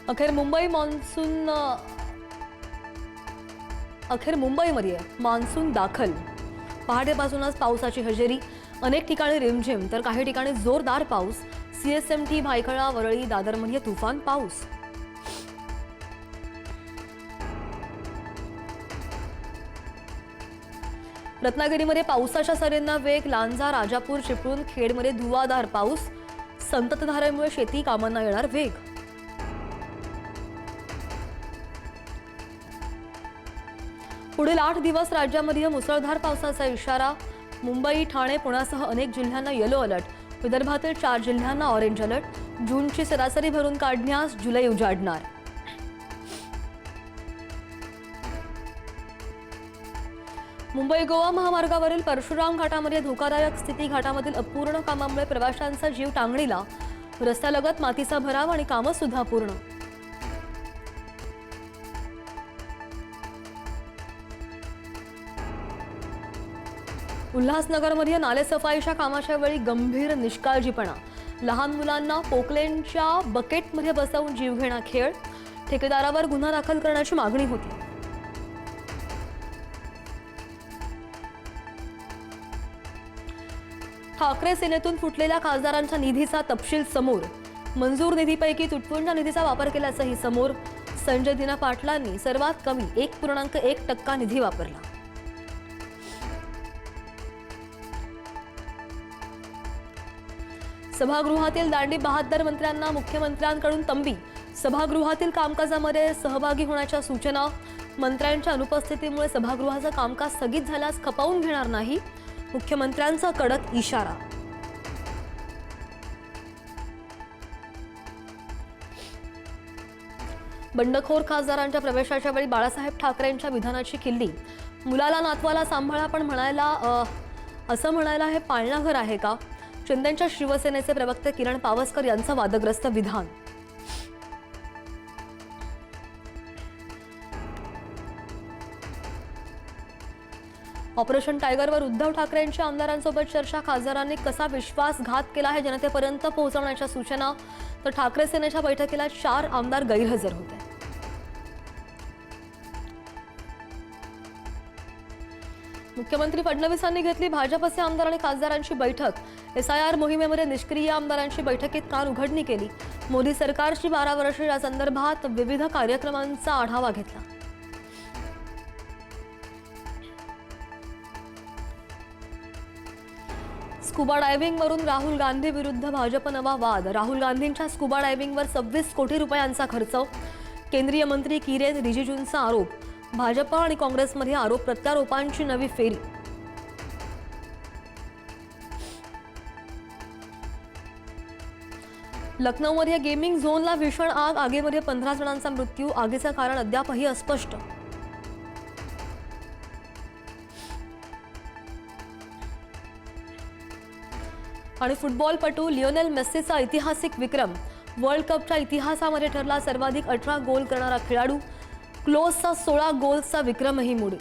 अखेर मुंबईमध्ये मान्सून दाखल। पहाटेपासूनच पावसाची हजेरी, अनेक ठिकाणी रिमझिम तर काही ठिकाणी जोरदार पाऊस। सीएसएमटी, भायखळा, वरळी, दादरमध्ये तुफान पाऊस। रत्नागिरीमध्ये पावसाच्या सरींना वेग, लांजा, राजापूर, चिपळूण, खेडमध्ये धुवाधार पाऊस। संततधारेमुळे शेती कामांना येणार वेग। पुढील 8 दिवस राज्यामध्ये मुसळधार पावसाचा इशारा। मुंबई, ठाणे, पुण्यासह अनेक जिल्ह्यांना येलो अलर्ट। विदर्भातील 4 जिल्ह्यांना ऑरेंज अलर्ट। जूनची सरासरी भरून काढण्यास जुलै उजाडणार। मुंबई गोवा महामार्गावरील परशुराम घाटामध्ये धोकादायक स्थिती। घाटामधील अपूर्ण कामामुळे प्रवाशांचा जीव टांगणीला। रस्त्यालगत मातीचा भराव आणि कामं सुद्धा पूर्ण। उल्हासनगरमध्ये नालेसफाईच्या कामाच्या वेळी गंभीर निष्काळजीपणा। लहान मुलांना पोकलेनच्या बकेटमध्ये बसवून जीवघेणा खेळ। ठेकेदारावर गुन्हा दाखल करण्याची मागणी होती। ठाकरे सेनेतून फुटलेल्या खासदारांच्या निधीचा तपशील समोर। मंजूर निधीपैकी तुटपुंजा निधीचा वापर केल्याचंही समोर। संजय दिना पाटलांनी सर्वात कमी 1.1% निधी वापरला। सभागृहातील दांडी 72 मंत्र्यांना मुख्यमंत्र्यांकडून तंबी। सभागृहातील कामकाजामध्ये सहभागी होण्याच्या सूचना। मंत्र्यांच्या अनुपस्थितीमुळे सभागृहाचं कामकाज स्थगित झाल्यास खपावून घेणार नाही। मुख्यमंत्र्यांचा कडक इशारा। बंडखोर खासदारांच्या प्रवेशाच्या वेळी बाळासाहेब ठाकरेंच्या विधानाची खिल्ली। मुलाला नातवाला सांभाळा पण म्हणायला हे पाळणाघर आहे का? शिंदेंच्या शिवसेनेचे प्रवक्ते किरण पावसकर यांचं वादग्रस्त विधान। ऑपरेशन टायगरवर उद्धव ठाकरेंच्या आमदारांसोबत चर्चा। खासदारांनी कसा विश्वासघात केला हे जनतेपर्यंत पोहोचवण्याच्या सूचना। तर ठाकरे सेनेच्या बैठकीला 4 आमदार गैरहजर होते। मुख्यमंत्री फडणवीसांनी घेतली भाजपचे आमदार आणि खासदारांची बैठक। SIR मोहिमेमध्ये निष्क्रिय आमदारांची बैठकीत कान उघडणी केली। मोदी सरकारची 12 वर्षे या संदर्भात विविध कार्यक्रमांचा आढावा घेतला। स्कुबा डायव्हिंगवरून राहुल गांधी विरुद्ध भाजप नवा वाद। राहुल गांधींच्या स्कुबा डायव्हिंगवर 26 कोटी रुपयांचा खर्च। केंद्रीय मंत्री किरेन रिजिजूंचा आरोप। भाजप आणि काँग्रेसमध्ये आरोप प्रत्यारोपांची नवी फेरी। लखनौमध्ये गेमिंग झोनला भीषण आग। आगीमध्ये 15 जणांचा मृत्यू। आगीचं कारण अद्यापही अस्पष्ट। आणि फुटबॉलपटू लिओनेल मेस्सीचा ऐतिहासिक विक्रम। वर्ल्ड कपच्या इतिहासामध्ये ठरला सर्वाधिक 18 गोल करणारा खेळाडू। क्लोजचा 16 गोल्सचा विक्रमही मोडीत।